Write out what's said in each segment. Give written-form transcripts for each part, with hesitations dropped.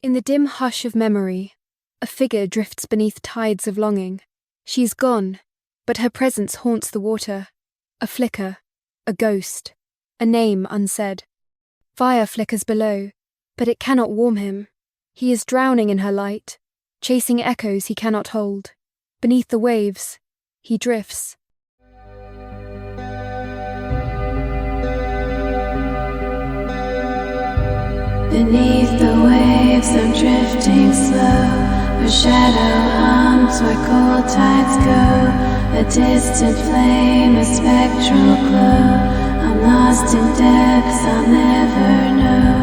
In the dim hush of memory, a figure drifts beneath tides of longing. She's gone, but her presence haunts the water. A flicker, a ghost, a name unsaid. Fire flickers below, but it cannot warm him. He is drowning in her light, chasing echoes he cannot hold. Beneath the waves, he drifts. Beneath the waves I'm drifting slow. A shadow hums where cold tides go. A distant flame, a spectral glow. I'm lost in depths I'll never know.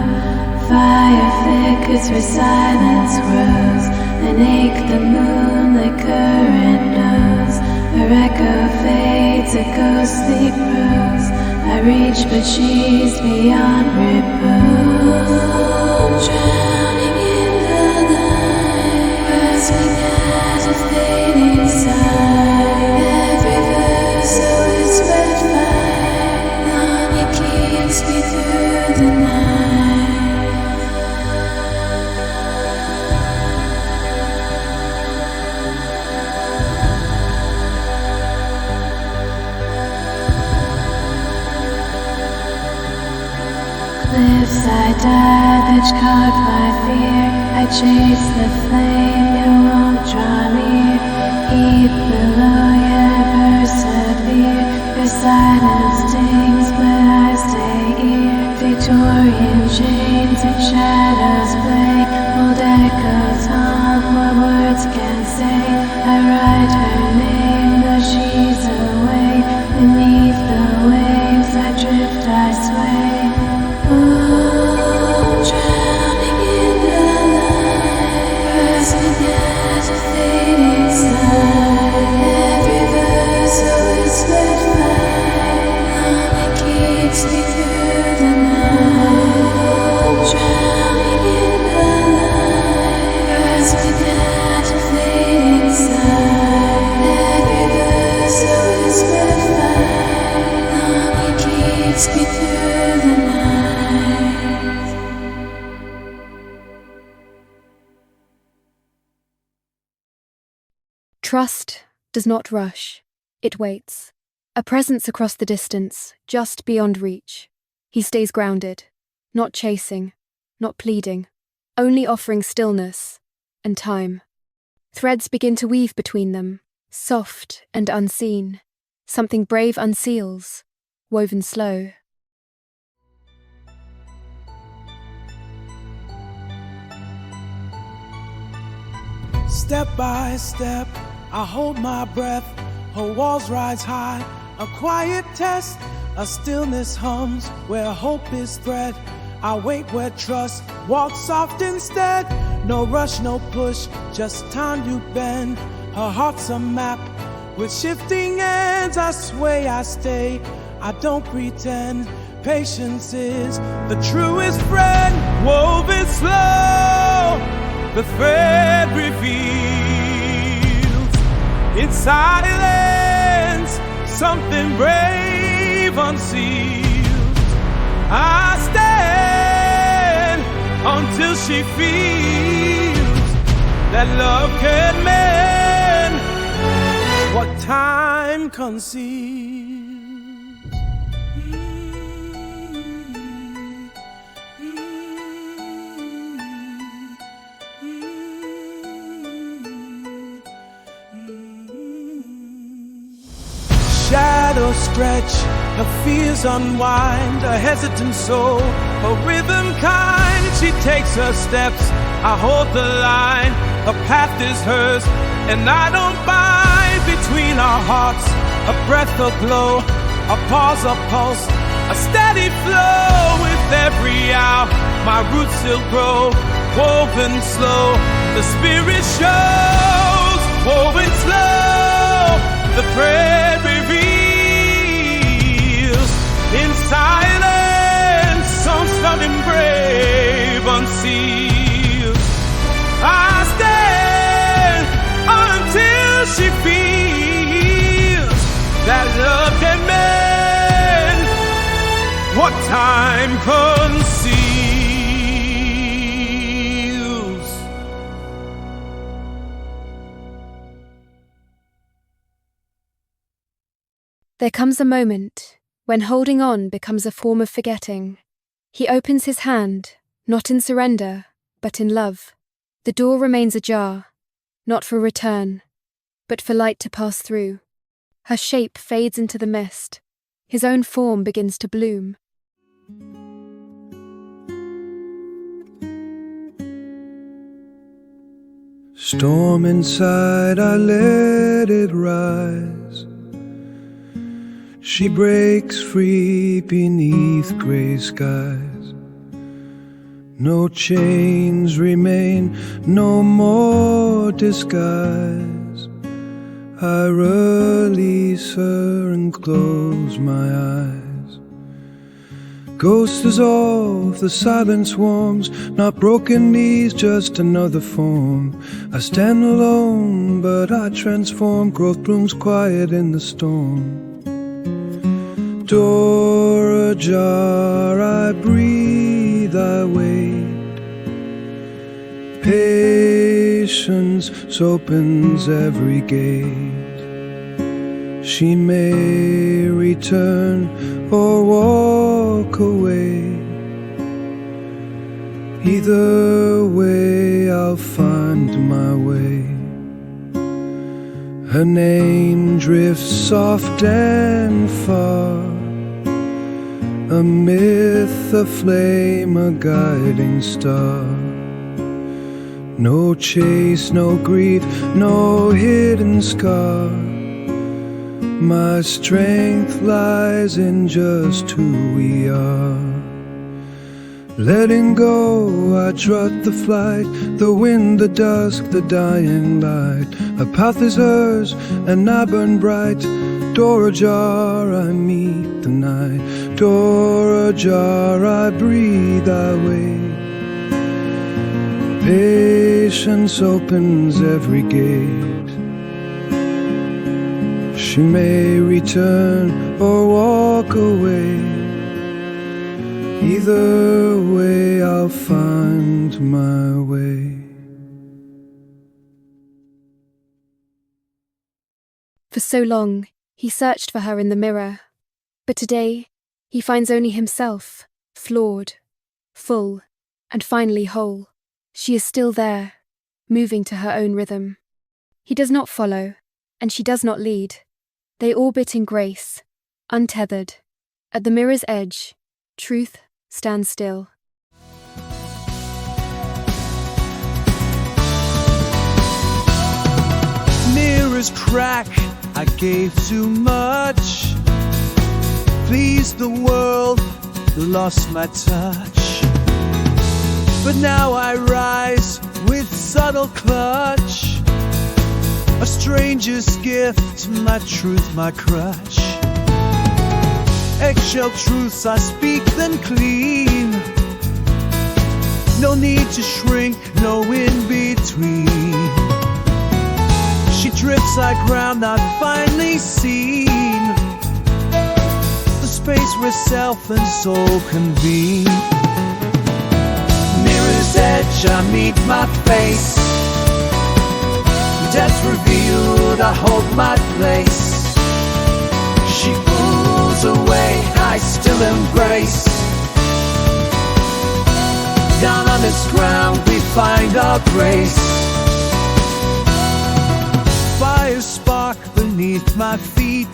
Fire flickers where silence grows. An ache the moonlit current knows. Her echo fades, a ghostly prose. I reach but she's beyond repose. Drowning in the night, grasping at a fading sigh. Every verse a whispered fight, longing keeps me through the night. Cliffs I dive, edge caught by fear. I chase the flame, you won't draw near. Heat below, yet I persevere. Your silence stings, but I stay here. Victorian chains and shadows play. Old echoes haunt what words can't say. I write her name, though she's away. Beneath the waves I drift, I sway. Drowning in the light, grasping at a fading sigh. Every verse a whispered fight, longing keeps me through the night. Drowning in the light, grasping at a fading sigh. Every verse a whispered fight, longing keeps me through the night. Trust does not rush. It waits. A presence across the distance, just beyond reach. He stays grounded, not chasing, not pleading, only offering stillness and time. Threads begin to weave between them, soft and unseen. Something brave unseals, woven slow. Step by step, I hold my breath. Her walls rise high, a quiet test. A stillness hums where hope is thread. I wait where trust walks soft instead. No rush, no push, just time to bend. Her heart's a map with shifting ends. I sway, I stay, I don't pretend. Patience is the truest friend. Woven slow, the thread reveals. In silence, something brave unsealed. I stand until she feels that love can mend what time conceals. Shadows stretch, her fears unwind, a hesitant soul, a rhythm kind. She takes her steps, I hold the line. Her path is hers, and I don't bind. Between our hearts, a breath aglow, a pause, a pulse, a steady flow. With every hour, my roots still grow, woven slow. The spirit shows, woven slow. The thread reveals. In silence, something brave unseals. I stand until she feels that love can mend what time conceals. There comes a moment when holding on becomes a form of forgetting. He opens his hand, not in surrender, but in love. The door remains ajar, not for return, but for light to pass through. Her shape fades into the mist. His own form begins to bloom. Storm inside, I let it rise. She breaks free beneath gray skies. No chains remain, no more disguise. I release her and close my eyes. Ghost dissolve, the silence warms. Not broken knees, just another form. I stand alone, but I transform. Growth blooms quiet in the storm. Door ajar, I breathe, I wait. Patience opens every gate. She may return or walk away. Either way, I'll find my way. Her name drifts soft and far, a myth, a flame, a guiding star. No chase, no grief, no hidden scar. My strength lies in just who we are. Letting go, I trust the flight, the wind, the dusk, the dying light. A path is hers, and I burn bright. Door ajar, I meet the night. Door ajar, I breathe, I wait. Patience opens every gate. She may return or walk away. Either way, I'll find my way. For so long, he searched for her in the mirror. But today, he finds only himself, flawed, full, and finally whole. She is still there, moving to her own rhythm. He does not follow, and she does not lead. They orbit in grace, untethered. At the mirror's edge, truth stands still. Mirrors crack, I gave too much. Pleased the world, lost my touch. But now I rise with subtle clutch. A stranger's gift, my truth, my crutch. Eggshell truths, I speak them clean. No need to shrink, no in-between. She drifts like ground not finely seen. The space where self and soul convene. Mirror's edge, I meet my face. Death revealed, I hold my place. She pulls away, I still embrace. Down on this ground we find our grace. Fire spark beneath my feet.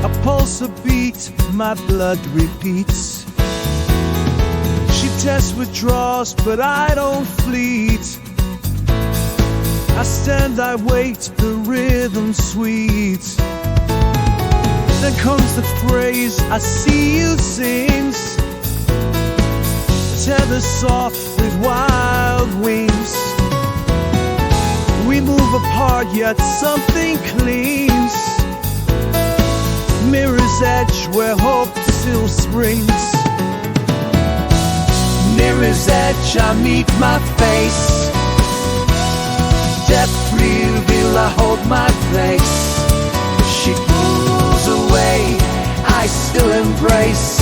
A pulse, a beat, my blood repeats. She tests, withdraws, but I don't fleet. I stand, I wait, the rhythm sweet. Then comes the phrase, I see you sings. A tether soft with wild wings. We move apart, yet something clings. Mirror's edge where hope still springs. Mirror's edge, I meet my face. Death reveal, I hold my place. She pulls away, I still embrace.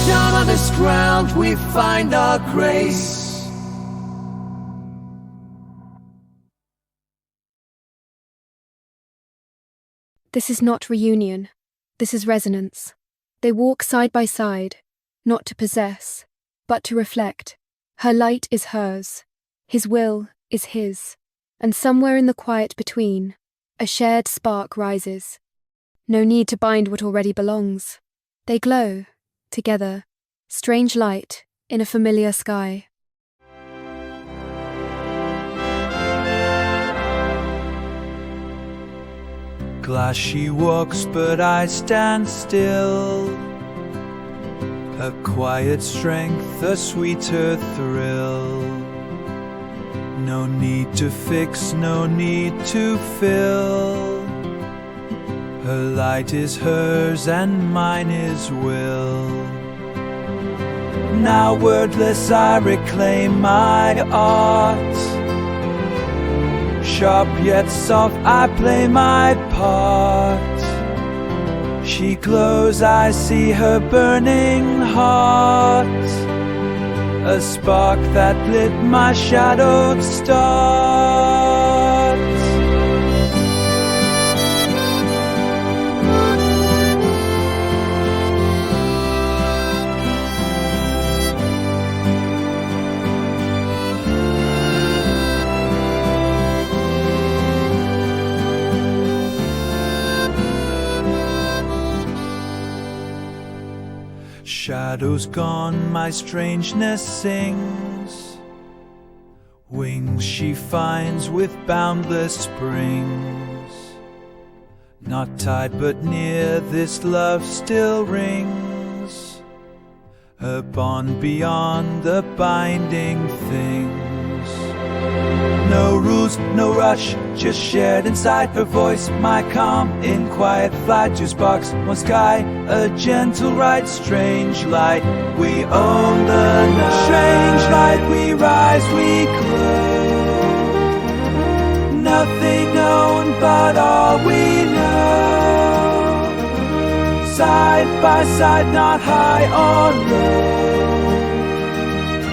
Down on this ground we find our grace. This is not reunion. This is resonance. They walk side by side, not to possess, but to reflect. Her light is hers. His will is his. And somewhere in the quiet between, a shared spark rises. No need to bind what already belongs. They glow, together, strange light in a familiar sky. Glass she walks, but I stand still. A quiet strength, a sweeter thrill. No need to fix, no need to fill. Her light is hers and mine is will. Now wordless I reclaim my art. Sharp yet soft I play my part. She glows, I see her burning heart. A spark that lit my shadowed stars. Shadows gone, my strangeness sings. Wings she finds with boundless springs. Not tied but near, this love still rings. A bond beyond the binding things. No rules, no rush, just shared inside her voice. My calm in quiet flight, two sparks, one sky. A gentle ride, strange light, we own the night. Strange light, we rise, we glow. Nothing known but all we know. Side by side, not high or low.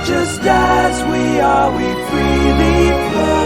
Just as we are, we freely flow.